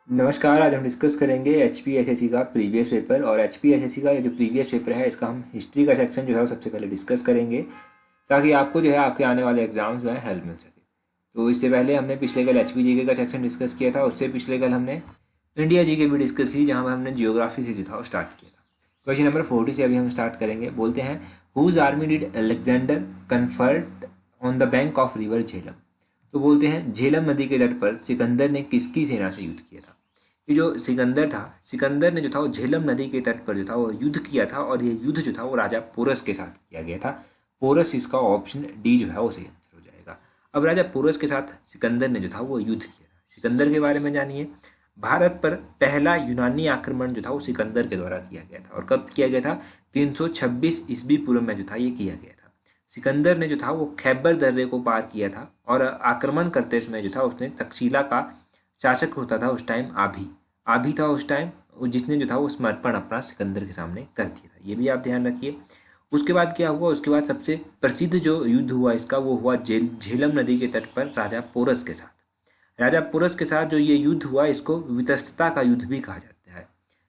नमस्कार। आज हम डिस्कस करेंगे HPSSC का प्रीवियस पेपर। और HPSSC का ये जो प्रीवियस पेपर है इसका हम हिस्ट्री का सेक्शन जो है वो सबसे पहले डिस्कस करेंगे, ताकि आपको जो है आपके आने वाले एग्जाम्स जो है हेल्प मिल सके। तो इससे पहले हमने पिछले कल HPGK का सेक्शन डिस्कस किया था, उससे पिछले कल हमने इंडिया जीके भी डिस्कस की, जहाँ पर हमने जियोग्राफी से जो था वो स्टार्ट किया था। क्वेश्चन नंबर 40 से अभी हम स्टार्ट करेंगे। बोलते हैं, whose army did Alexander confront on the bank of river Jhelum. तो बोलते हैं, झेलम नदी के तट पर सिकंदर ने किसकी सेना से युद्ध किया था। ये जो सिकंदर था, सिकंदर ने जो था वो झेलम नदी के तट पर जो था वो युद्ध किया था, और ये युद्ध जो था वो राजा पोरस के साथ किया गया था। पोरस, इसका ऑप्शन डी जो है वो सही आंसर हो जाएगा। अब राजा पोरस के साथ सिकंदर ने जो था वो युद्ध किया था। सिकंदर के बारे में जानिए। भारत पर पहला यूनानी आक्रमण जो था वो सिकंदर के द्वारा किया गया था। और कब किया गया था? 326 ईस्वी पूर्व में जो था ये किया गया था। सिकंदर ने जो था वो खैबर दर्रे को पार किया था, और आक्रमण करते समय जो था उसने तक्षशिला का शासक होता था उस टाइम आभी था उस टाइम, जिसने जो था वो समर्पण अपना सिकंदर के सामने कर दिया था। ये भी आप ध्यान रखिए। उसके बाद क्या हुआ? उसके बाद सबसे प्रसिद्ध जो युद्ध हुआ इसका, वो हुआ झेलम नदी के तट पर राजा पोरस के साथ। राजा पोरस के साथ जो ये युद्ध हुआ, इसको वितस्तता का युद्ध भी कहा जाता है।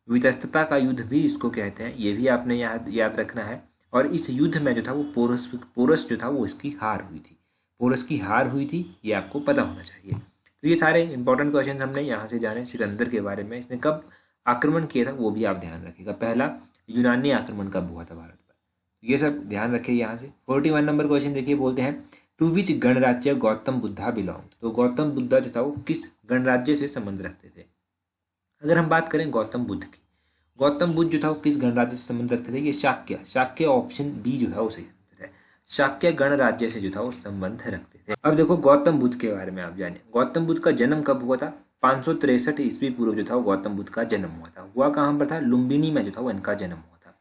वितस्तता का युद्ध भी इसको कहते हैं, ये भी आपने याद रखना है। और इस युद्ध में जो था वो पोरस जो था वो इसकी हार हुई थी। पोरस की हार हुई थी, ये आपको पता होना चाहिए। तो ये सारे इंपॉर्टेंट क्वेश्चन हमने यहाँ से जाने। सिकंदर के बारे में, इसने कब आक्रमण किया था वो भी आप ध्यान रखिएगा। पहला यूनानी आक्रमण कब हुआ था भारत पर, ये सब ध्यान रखिए यहाँ से। 41 नंबर क्वेश्चन देखिए। बोलते हैं, टू विच गणराज्य गौतम बुद्धा बिलोंग। तो गौतम बुद्धा जो था वो किस गणराज्य से संबंध रखते थे? अगर हम बात करें गौतम बुद्ध की, गौतम बुद्ध जो था वो किस गणराज्य से संबंध रखते थे? ये शाक्य ऑप्शन बी जो है वो सही आंसर है। शाक्य गणराज्य से जो था वो संबंध रखते थे। अब देखो गौतम बुद्ध के बारे में आप जानिए। गौतम बुद्ध का जन्म कब हुआ था? 563 ईस्वी पूर्व जो था वो गौतम बुद्ध का जन्म हुआ था। हुआ कहाँ पर था? लुम्बिनी में जो था वो इनका जन्म हुआ था।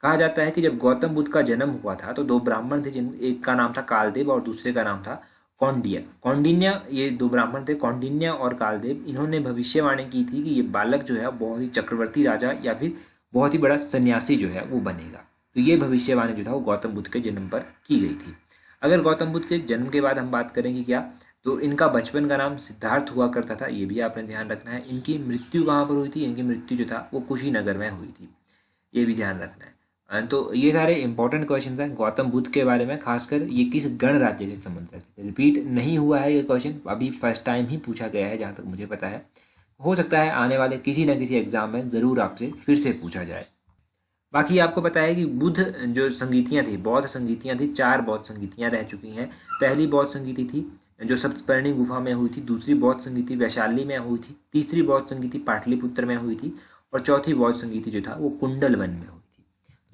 कहा जाता है कि जब गौतम बुद्ध का जन्म हुआ था तो दो ब्राह्मण थे, जिन एक का नाम था कालदेव और दूसरे का नाम था कौंडिन्य। ये दो ब्राह्मण थे, कौंडिन्य और कालदेव। इन्होंने भविष्यवाणी की थी कि ये बालक जो है बहुत ही चक्रवर्ती राजा या फिर बहुत ही बड़ा सन्यासी जो है वो बनेगा। तो ये भविष्यवाणी जो था वो गौतम बुद्ध के जन्म पर की गई थी। अगर गौतम बुद्ध के जन्म के बाद हम बात करेंगे क्या, तो इनका बचपन का नाम सिद्धार्थ हुआ करता था, ये भी आपने ध्यान रखना है। इनकी मृत्यु कहाँ पर हुई थी? इनकी मृत्यु जो था वो कुशीनगर में हुई थी, ये भी ध्यान रखना है। तो ये सारे इंपॉर्टेंट क्वेश्चन हैं गौतम बुद्ध के बारे में, खासकर ये किस गणराज्य से संबंध रखते थे। रिपीट नहीं हुआ है ये क्वेश्चन, अभी फर्स्ट टाइम ही पूछा गया है जहाँ तक मुझे पता है। हो सकता है आने वाले किसी न किसी एग्जाम में ज़रूर आपसे फिर से पूछा जाए। बाकी आपको पता है कि बुद्ध जो संगीतियाँ थी, बौद्ध संगीतियाँ थी, 4 बौद्ध संगीतियाँ रह चुकी हैं। पहली बौद्ध संगीति थी जो सप्तपर्णी गुफा में हुई थी, दूसरी बौद्ध संगीति वैशाली में हुई थी, तीसरी बौद्ध संगीति पाटलिपुत्र में हुई थी, और चौथी बौद्ध संगीति जो था वो कुंडलवन में हुई थी।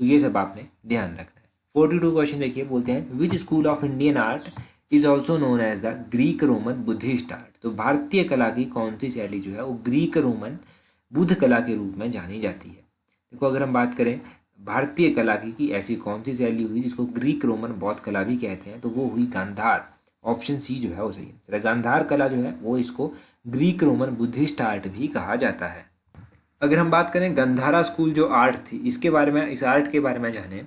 तो ये सब आपने ध्यान रखना है। 42 क्वेश्चन देखिए। बोलते हैं, which school of Indian art is also known as the Greek Roman Buddhist art. तो भारतीय कला की कौन सी शैली जो है वो ग्रीक रोमन बुद्ध कला के रूप में जानी जाती है? देखो अगर हम बात करें भारतीय कला की कि ऐसी कौन सी शैली हुई जिसको ग्रीक रोमन बौद्ध कला भी कहते हैं, तो वो हुई गांधार। ऑप्शन सी जो है वो सही आंसर है। गांधार कला जो है वो इसको ग्रीक रोमन बुद्धिस्ट आर्ट भी कहा जाता है। अगर हम बात करें गंधारा स्कूल जो आर्ट थी, इसके बारे में, इस आर्ट के बारे में जाने,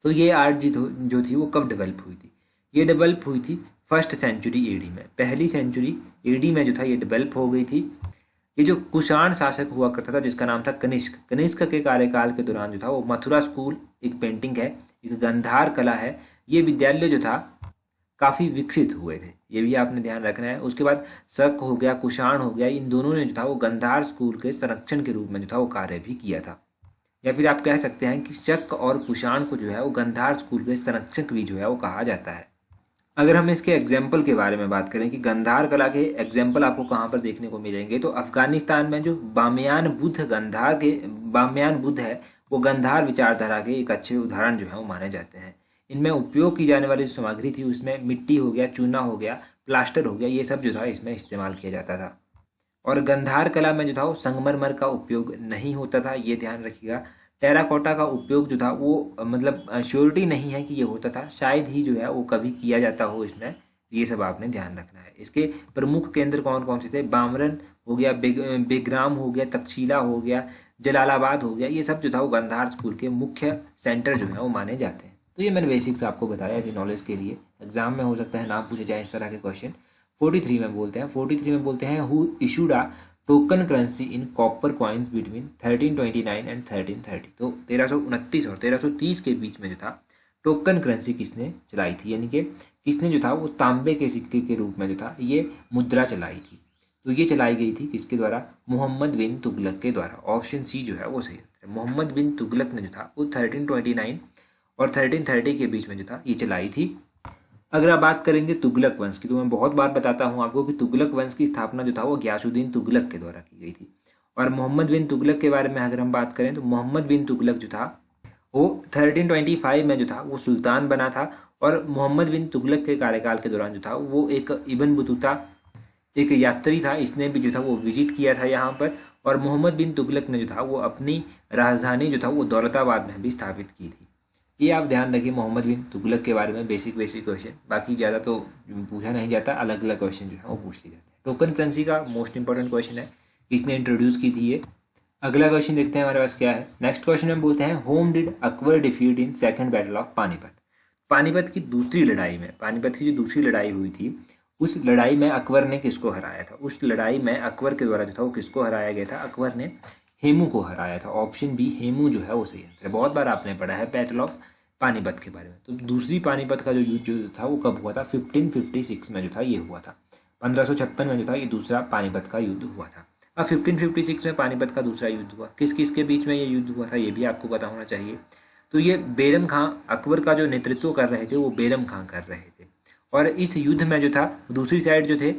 तो ये आर्ट जो थी वो कब डेवलप हुई थी? ये डेवलप हुई थी 1st सेंचुरी एडी में। पहली सेंचुरी एडी में जो था ये डेवलप हो गई थी। ये जो कुषाण शासक हुआ करता था जिसका नाम था कनिष्क के कार्यकाल के दौरान जो था वो मथुरा स्कूल एक पेंटिंग है, एक गंधार कला है, ये विद्यालय जो था काफ़ी विकसित हुए थे, ये भी आपने ध्यान रखना है। उसके बाद शक हो गया, कुषाण हो गया, इन दोनों ने जो था वो गंधार स्कूल के संरक्षण के रूप में जो था वो कार्य भी किया था। या फिर आप कह सकते हैं कि शक और कुषाण को जो है वो गंधार स्कूल के संरक्षक भी जो है वो कहा जाता है। अगर हम इसके एग्जाम्पल के बारे में बात करें कि गंधार कला के एग्जाम्पल आपको कहाँ पर देखने को मिलेंगे, तो अफगानिस्तान में जो बामियान बुद्ध है वो गंधार विचारधारा के एक अच्छे उदाहरण जो है वो माने जाते हैं। इनमें उपयोग की जाने वाली जो सामग्री थी उसमें मिट्टी हो गया, चूना हो गया, प्लास्टर हो गया, ये सब जो था इसमें इस्तेमाल किया जाता था। और गंधार कला में जो था वो संगमरमर का उपयोग नहीं होता था, ये ध्यान रखिएगा। टेराकोटा का उपयोग जो था वो मतलब श्योरिटी नहीं है कि ये होता था, शायद ही जो है वो कभी किया जाता हो इसमें, ये सब आपने ध्यान रखना है। इसके प्रमुख केंद्र कौन कौन से थे? बामरन हो गया, बेग्राम हो गया, तक्षशिला हो गया, जलालाबाद हो गया, ये सब जो था वो गंधार स्कूल के मुख्य सेंटर जो है वो माने जाते हैं। तो ये मैंने बेसिक्स आपको बताया ऐसी नॉलेज के लिए, एग्जाम में हो सकता है ना पूछे जाए इस तरह के क्वेश्चन। 43 में बोलते हैं who issued a token currency in copper coins between 1329 and 1330। तो 1329 और 1330 के बीच में जो था टोकन करेंसी किसने चलाई थी, यानी कि किसने जो था वो तांबे के सिक्के के रूप में जो था ये मुद्रा चलाई थी। तो ये चलाई गई थी किसके द्वारा, मोहम्मद बिन तुगलक के द्वारा। ऑप्शन सी जो है वो सही है। मोहम्मद बिन तुगलक ने जो था वो 1329 और 1330 के बीच में जो था ये चलाई थी। अगर आप बात करेंगे तुगलक वंश की, तो मैं बहुत बार बताता हूँ आपको कि तुगलक वंश की स्थापना जो था वो गयासुद्दीन तुगलक के द्वारा की गई थी। और मोहम्मद बिन तुगलक के बारे में अगर हम बात करें तो मोहम्मद बिन तुगलक जो था वो 1325 में जो था वो सुल्तान बना था। और मोहम्मद बिन तुगलक के कार्यकाल के दौरान जो था वो एक इब्न बतूता एक यात्री था, इसने भी जो था वो विजिट किया था यहाँ पर। और मोहम्मद बिन तुगलक ने जो था वो अपनी राजधानी जो था वो दौलताबाद में भी स्थापित की थी। ये आप ध्यान रखिए मोहम्मद बिन तुगलक के बारे में बेसिक क्वेश्चन, बाकी ज़्यादा तो पूछा नहीं जाता, अलग अलग क्वेश्चन जो है वो पूछ लिए जाते हैं। टोकन करेंसी का मोस्ट इंपॉर्टेंट क्वेश्चन है, किसने इंट्रोड्यूस की थी ये। अगला क्वेश्चन देखते हैं हमारे पास क्या है। नेक्स्ट क्वेश्चन में बोलते हैं home did Akbar defeat in second battle of Panipat. Panipat की दूसरी लड़ाई में, पानीपत की जो दूसरी लड़ाई हुई थी उस लड़ाई में अकबर ने किसको हराया था। उस लड़ाई में अकबर के द्वारा जो था वो किसको हराया गया था, अकबर ने हेमू को हराया था। ऑप्शन बी हेमू जो है वो सही आंसर है। बहुत बार आपने पढ़ा है बैटल ऑफ पानीपत के बारे में। तो दूसरी पानीपत का जो युद्ध जो था वो कब हुआ था, 1556 में जो था ये हुआ था। 1556 में जो था ये दूसरा पानीपत का युद्ध हुआ था। अब 1556 में पानीपत का दूसरा युद्ध हुआ, किस किस के बीच में ये युद्ध हुआ था ये भी आपको पता होना चाहिए। तो ये बैरम खां, अकबर का जो नेतृत्व कर रहे थे वो बैरम खां कर रहे थे। और इस युद्ध में जो था दूसरी साइड जो थे,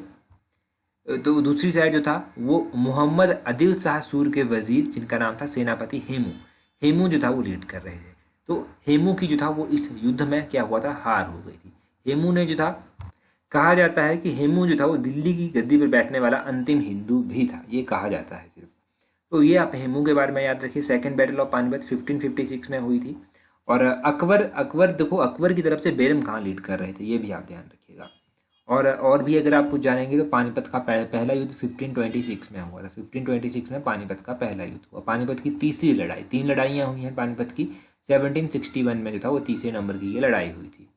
तो दूसरी साइड जो था वो मोहम्मद आदिल शाह सूर के वजीर जिनका नाम था सेनापति हेमू जो था वो लीड कर रहे थे। तो हेमू की जो था वो इस युद्ध में क्या हुआ था, हार हो गई थी। हेमू ने जो था, कहा जाता है कि हेमू जो था वो दिल्ली की गद्दी पर बैठने वाला अंतिम हिंदू भी था, ये कहा जाता है सिर्फ। तो ये आप हेमू के बारे में याद रखिए। सेकंड बैटल ऑफ पानीपत 1556 में हुई थी। और अकबर देखो अकबर की तरफ से बैरम खां लीड कर रहे थे, ये भी आप ध्यान रखिएगा। और भी अगर आप कुछ जानेंगे तो पानीपत का पहला युद्ध 1526 में हुआ था। 1526 में पानीपत का पहला युद्ध हुआ। पानीपत की तीसरी लड़ाई, 3 लड़ाइयाँ हुई हैं पानीपत की। 1761 में जो था वो तीसरे नंबर की ये लड़ाई हुई थी।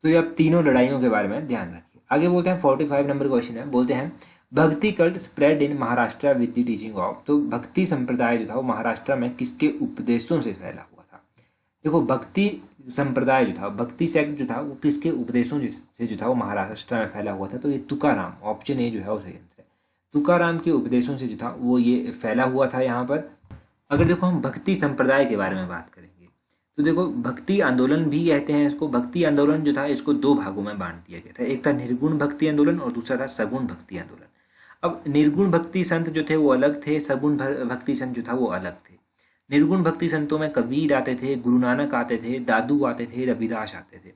तो ये अब तीनों लड़ाइयों के बारे में ध्यान रखिए। आगे बोलते हैं 45 नंबर क्वेश्चन है, बोलते हैं भक्ति cult spread in Maharashtra with the teaching of. तो भक्ति संप्रदाय जो था वो महाराष्ट्र में किसके उपदेशों से फैला हुआ था। देखो भक्ति संप्रदाय जो था, भक्ति सेक्ट जो था वो किसके उपदेशों से जो था वो महाराष्ट्र में फैला हुआ था। तो ये तुकाराम, ऑप्शन ए जो है वो सही आंसर है। तुकाराम के उपदेशों से जो था वो ये फैला हुआ था यहाँ पर। अगर देखो हम भक्ति संप्रदाय के बारे में बात करेंगे तो देखो भक्ति आंदोलन भी कहते हैं इसको। भक्ति आंदोलन जो था इसको 2 भागों में बांट दिया गया था, एक था निर्गुण भक्ति आंदोलन और दूसरा था सगुण भक्ति आंदोलन। अब निर्गुण भक्ति संत जो थे वो अलग थे, सगुण भक्ति संत जो था वो अलग थे। निर्गुण भक्ति संतों में कबीर आते थे, गुरु नानक आते थे, दादू आते थे, रविदास आते थे।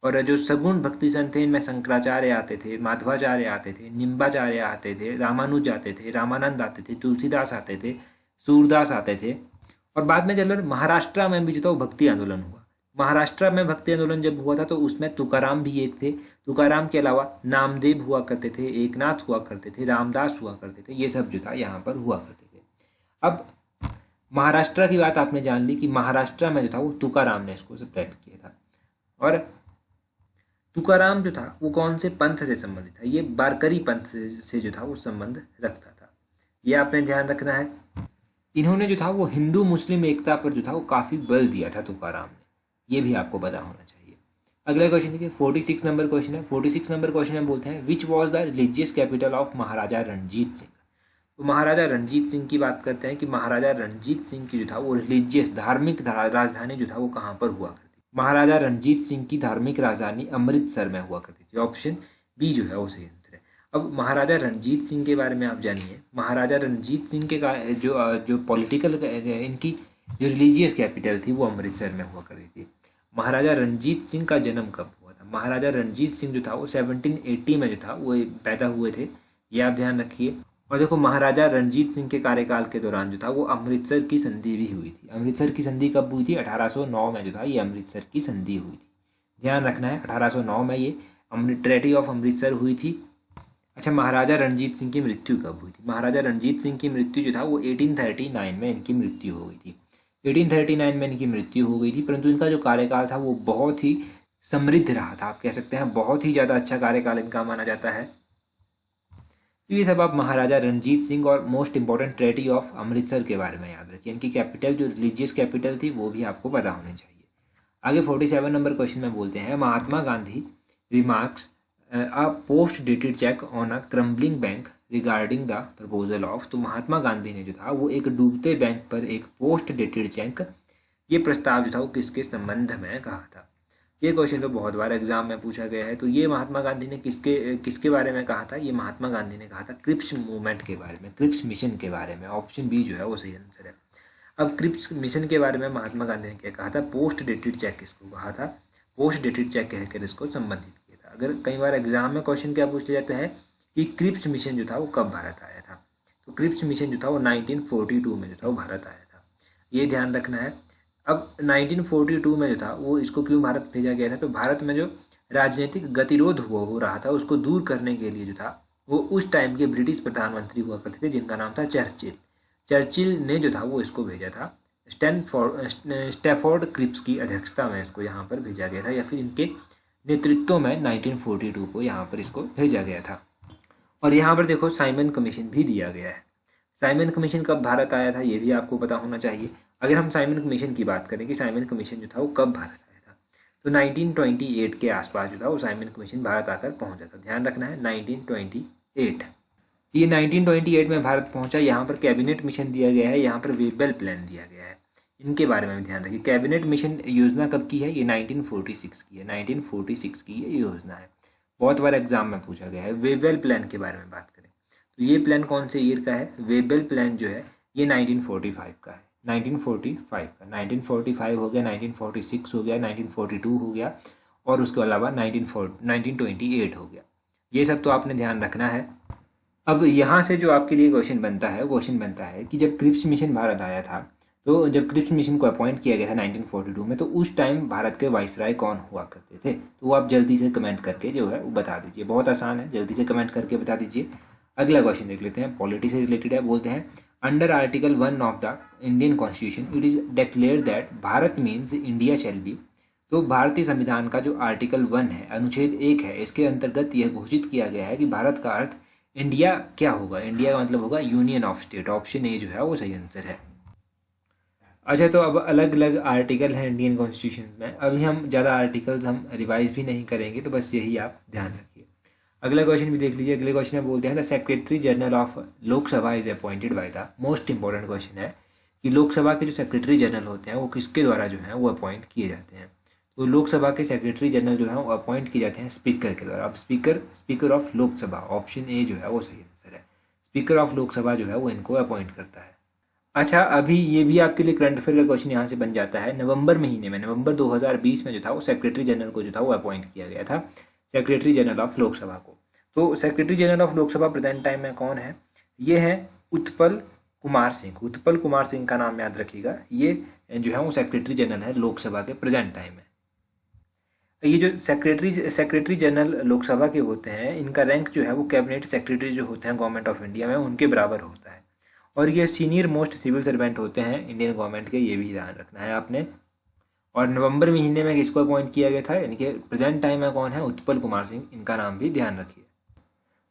और जो सगुण भक्ति संत थे इनमें शंकराचार्य आते थे, माधवाचार्य आते थे, निम्बाचार्य आते थे, रामानुज आते थे, रामानंद आते थे, तुलसीदास आते थे, सूरदास आते थे। और बाद में चलो महाराष्ट्र में भी जो था वो भक्ति आंदोलन हुआ। महाराष्ट्र में भक्ति आंदोलन जब हुआ था तो उसमें तुकाराम भी एक थे। तुकाराम के अलावा नामदेव हुआ करते थे, एकनाथ हुआ करते थे, रामदास हुआ करते थे, ये सब जो था यहाँ पर हुआ करते थे। अब महाराष्ट्र की बात आपने जान ली कि महाराष्ट्र में जो था वो तुकाराम ने इसको स्प्रेड किया था। और तुकाराम जो था वो कौन से पंथ से संबंधित था, ये वारकरी पंथ से जो था वो संबंध रखता था, ये आपने ध्यान रखना है। इन्होंने जो था वो हिंदू मुस्लिम एकता पर जो था वो काफ़ी बल दिया था तुकाराम ने, ये भी आपको पता होना चाहिए। अगला क्वेश्चन देखिए 46 नंबर क्वेश्चन है। 46 नंबर क्वेश्चन में बोलते हैं which was the religious capital of Maharaja Ranjit Singh. तो महाराजा रणजीत सिंह की बात करते हैं कि महाराजा रणजीत सिंह की जो था वो रिलीजियस धार्मिक राजधानी जो था वो कहाँ पर हुआ करती। महाराजा रणजीत सिंह की धार्मिक राजधानी अमृतसर में हुआ करती थी। ऑप्शन बी जो है वो सही आंसर है। अब महाराजा रणजीत सिंह के बारे में आप जानिए। महाराजा रणजीत सिंह के जो पॉलिटिकल इनकी जो रिलीजियस कैपिटल थी वो अमृतसर में हुआ करती थी। महाराजा रणजीत सिंह का जन्म कब हुआ था। महाराजा रणजीत सिंह जो था वो 1780 में जो था वो पैदा हुए थे, ये आप ध्यान रखिए। और देखो महाराजा रणजीत सिंह के कार्यकाल के दौरान जो था वो अमृतसर की संधि भी हुई थी। अमृतसर की संधि कब हुई थी, 1809 में जो था ये अमृतसर की संधि हुई थी, ध्यान रखना है। 1809 में ये ट्रेटी ऑफ अमृतसर हुई थी। अच्छा, महाराजा रणजीत सिंह की मृत्यु कब हुई थी। महाराजा रणजीत सिंह की मृत्यु जो था वो 1839 में इनकी मृत्यु हो गई थी। 1839 में इनकी मृत्यु हो गई थी, परंतु इनका जो कार्यकाल था वो बहुत ही समृद्ध रहा था, आप कह सकते हैं बहुत ही ज़्यादा अच्छा कार्यकाल इनका माना जाता है। तो ये सब आप महाराजा रणजीत सिंह और most important treaty of Amritsar के बारे में याद रखिए। इनकी कैपिटल जो रिलीजियस कैपिटल थी वो भी आपको पता होनी चाहिए। आगे 47 नंबर क्वेश्चन में बोलते हैं Mahatma Gandhi remarks a post dated cheque on a crumbling bank regarding the proposal of. तो महात्मा गांधी ने जो था वो एक डूबते बैंक पर एक पोस्ट डेटेड चेक, ये प्रस्ताव जो था वो किसके संबंध में कहा था। ये क्वेश्चन तो बहुत बार एग्जाम में पूछा गया है। तो ये महात्मा गांधी ने किसके बारे में कहा था। ये महात्मा गांधी ने कहा था क्रिप्स मूवमेंट के बारे में, क्रिप्स मिशन के बारे में। ऑप्शन बी जो है वो सही आंसर है। अब क्रिप्स मिशन के बारे में महात्मा गांधी ने क्या कहा था, पोस्ट डेटेड चेक किसको कहा था, पोस्ट डेटेड चेक कहकर इसको संबंधित किया था। अगर कई बार एग्जाम में क्वेश्चन क्या पूछ लिया जाता है कि क्रिप्स मिशन जो था वो कब भारत आया था, तो क्रिप्स मिशन जो था वो 1942 में जो था वो भारत आया था, ये ध्यान रखना है। अब 1942 में जो था वो इसको क्यों भारत भेजा गया था, तो भारत में जो राजनीतिक गतिरोध हो रहा था उसको दूर करने के लिए जो था वो उस टाइम के ब्रिटिश प्रधानमंत्री हुआ करते थे जिनका नाम था चर्चिल। चर्चिल ने जो था वो इसको भेजा था स्टैफोर्ड क्रिप्स की अध्यक्षता में इसको यहाँ पर भेजा गया था, या फिर इनके नेतृत्व में 1942 को यहाँ पर इसको भेजा गया था। और यहाँ पर देखो साइमन कमीशन भी दिया गया है। साइमन कमीशन कब भारत आया था ये भी आपको पता होना चाहिए। अगर हम साइमन कमीशन की बात करें कि साइमन कमीशन जो था वो कब भारत आया था, तो 1928 के आसपास जो था वो साइमन कमीशन भारत आकर पहुंचा था। ध्यान रखना है 1928। ये 1928 में भारत पहुंचा। यहाँ पर कैबिनेट मिशन दिया गया है, यहाँ पर वेबल प्लान दिया गया है। इनके बारे में भी ध्यान रखिए। कैबिनेट मिशन योजना कब की है, ये 1946 की है, 1946 की ये योजना है। बहुत बार एग्जाम में पूछा गया है। वेबल प्लान के बारे में बात करें तो ये प्लान कौन से ईयर का है, वेबल प्लान जो है ये 1945 का है, 1945 का। 1945 हो गया, 1946 हो गया, 1942 हो गया और उसके अलावा 1928 हो गया। ये सब तो आपने ध्यान रखना है। अब यहाँ से जो आपके लिए क्वेश्चन बनता है कि जब क्रिप्स मिशन भारत आया था, तो जब क्रिप्स मिशन को अपॉइंट किया गया था 1942 में, तो उस टाइम भारत के वाइसराय कौन हुआ करते थे, तो वो आप जल्दी से कमेंट करके जो है वो बता दीजिए। बहुत आसान है, जल्दी से कमेंट करके बता दीजिए। अगला क्वेश्चन देख लेते हैं, पॉलिटी से रिलेटेड है। बोलते हैं under article 1 of the Indian constitution it is declare that Bharat means India shall be. तो भारतीय संविधान का जो आर्टिकल 1 है, अनुच्छेद 1 है, इसके अंतर्गत यह घोषित किया गया है कि भारत का अर्थ इंडिया क्या होगा, इंडिया का मतलब होगा union of state. Option A जो है वो सही आंसर है। अच्छा, तो अब अलग अलग आर्टिकल हैं इंडियन कॉन्स्टिट्यूशन में। अभी हम ज़्यादा आर्टिकल्स हम रिवाइज भी नहीं करेंगे, तो बस यही आप ध्यान रखिए। अगला क्वेश्चन भी देख लीजिए। अगले क्वेश्चन में बोलते हैं the secretary general of Lok Sabha is appointed by the, most important question है कि लोकसभा के जो सेक्रेटरी जनरल होते हैं वो किसके द्वारा जो है वो अपॉइंट किए जाते हैं। तो लोकसभा के सेक्रेटरी जनरल जो है वो अपॉइंट किए जाते हैं स्पीकर के द्वारा। अब speaker of Lok Sabha, option A जो है वो सही आंसर है। स्पीकर ऑफ लोकसभा जो है वो इनको अपॉइंट करता है। अच्छा, अभी ये भी आपके लिए करंट अफेयर का क्वेश्चन यहाँ से बन जाता है। नवंबर महीने में, नवंबर 2020 में जो था वो सेक्रेटरी जनरल को जो था वो अपॉइंट किया गया था, सेक्रेटरी जनरल ऑफ लोकसभा को। तो secretary general of Lok Sabha present time में कौन है, ये है उत्पल कुमार सिंह। उत्पल कुमार सिंह का नाम याद रखिएगा। ये जो है वो सेक्रेटरी जनरल है लोकसभा के प्रेजेंट टाइम में। ये जो सेक्रेटरी जनरल लोकसभा के होते हैं, इनका रैंक जो है वो कैबिनेट सेक्रेटरी जो होते हैं गवर्नमेंट ऑफ इंडिया में उनके बराबर होता है, और ये सीनियर मोस्ट सिविल सर्वेंट होते हैं इंडियन गवर्नमेंट के, ये भी ध्यान रखना है आपने। और नवंबर महीने में किसको अपॉइंट किया गया था, यानी कि प्रेजेंट टाइम में कौन है, उत्पल कुमार सिंह, इनका नाम भी ध्यान रखिए।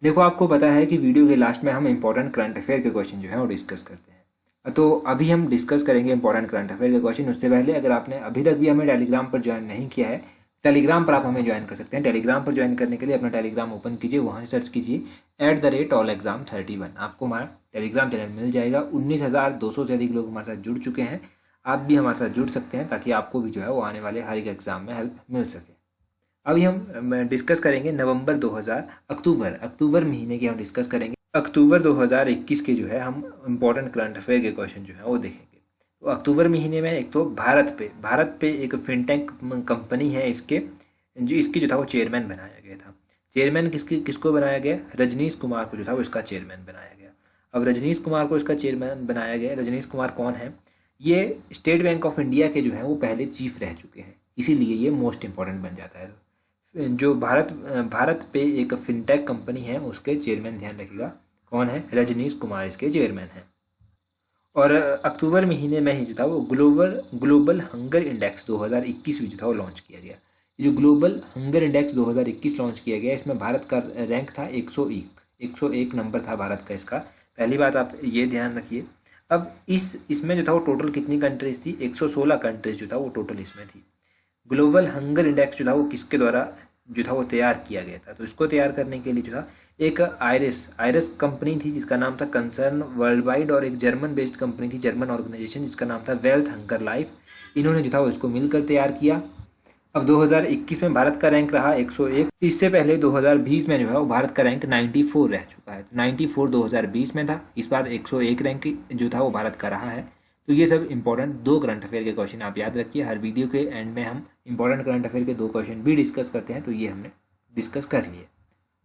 देखो, आपको पता है कि वीडियो के लास्ट में हम इंपॉर्टेंट करंट अफेयर के क्वेश्चन जो है वो डिस्कस करते हैं। तो अभी हम डिस्कस करेंगे इंपॉर्टेंट करंट अफेयर के क्वेश्चन। उससे पहले अगर आपने अभी तक भी हमें टेलीग्राम पर ज्वाइन नहीं किया है, टेलीग्राम पर आप हमें ज्वाइन कर सकते हैं। टेलीग्राम पर ज्वाइन करने के लिए अपना टेलीग्राम ओपन कीजिए, वहाँ से सर्च कीजिए @allexam31। आपको हमारा टेलीग्राम चैनल मिल जाएगा। 19,200 से अधिक लोग हमारे साथ जुड़ चुके हैं। आप भी हमारे साथ जुड़ सकते हैं ताकि आपको भी जो है वो आने वाले हर एक एग्जाम में हेल्प मिल सके। अभी हम डिस्कस करेंगे अक्टूबर महीने की हम डिस्कस करेंगे। अक्टूबर 2021 के जो है हम इम्पोर्टेंट करंट अफेयर के क्वेश्चन जो है वो देखेंगे। तो अक्टूबर महीने में एक तो भारत पे एक फिनटेक कंपनी है, इसकी जो था वो चेयरमैन बनाया गया था। चेयरमैन किसको बनाया गया, रजनीश कुमार को जो था वो इसका चेयरमैन बनाया गया। अब रजनीश कुमार को इसका चेयरमैन बनाया गया। रजनीश कुमार कौन है, ये स्टेट बैंक ऑफ इंडिया के जो है वो पहले चीफ रह चुके हैं, इसीलिए ये मोस्ट इंपॉर्टेंट बन जाता है। जो भारत पे एक फिनटेक कंपनी है उसके चेयरमैन ध्यान रखिएगा कौन है, रजनीश कुमार इसके चेयरमैन हैं। और अक्टूबर महीने में ही जो था वो ग्लोबल हंगर इंडेक्स 2021 भी जो था वो लॉन्च किया गया। जो ग्लोबल हंगर इंडेक्स 2021 लॉन्च किया गया, इसमें भारत का रैंक था 101। 101 नंबर था भारत का इसका। पहली बात आप ये ध्यान रखिए। अब इसमें जो था वो टोटल कितनी कंट्रीज थी, 116 कंट्रीज जो था वो टोटल इसमें थी। ग्लोबल हंगर इंडेक्स जो था वो किसके द्वारा जो था वो तैयार किया गया था, तो इसको तैयार करने के लिए जो था एक आयरस कंपनी थी जिसका नाम था कंसर्न वर्ल्ड वाइड, और एक जर्मन बेस्ड कंपनी थी, जर्मन ऑर्गेनाइजेशन जिसका नाम था वेल्थ हंगर लाइफ। इन्होंने जो था वो इसको मिलकर तैयार किया। अब 2021 में भारत का रैंक रहा 101। इससे पहले 2020 में जो है वो भारत का रैंक 94 रह चुका है। तो 94 2020 में था, इस बार 101 रैंक जो था वो भारत का रहा है। तो ये सब इंपॉर्टेंट 2 करंट अफेयर के क्वेश्चन आप याद रखिए। हर वीडियो के एंड में हम इंपॉर्टेंट करंट अफेयर के 2 क्वेश्चन भी डिस्कस करते हैं, तो ये हमने डिस्कस कर लिए।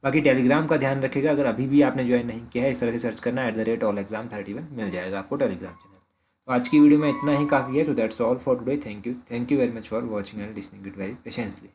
बाकी टेलीग्राम का ध्यान रखिएगा, अगर अभी भी आपने ज्वाइन नहीं किया है इस तरह से सर्च करना @allexam31 मिल जाएगा आपको टेलीग्राम चैनल। तो आज की वीडियो में इतना ही काफ़ी है। So that's all for today. Thank you very much for watching and listening it very patiently.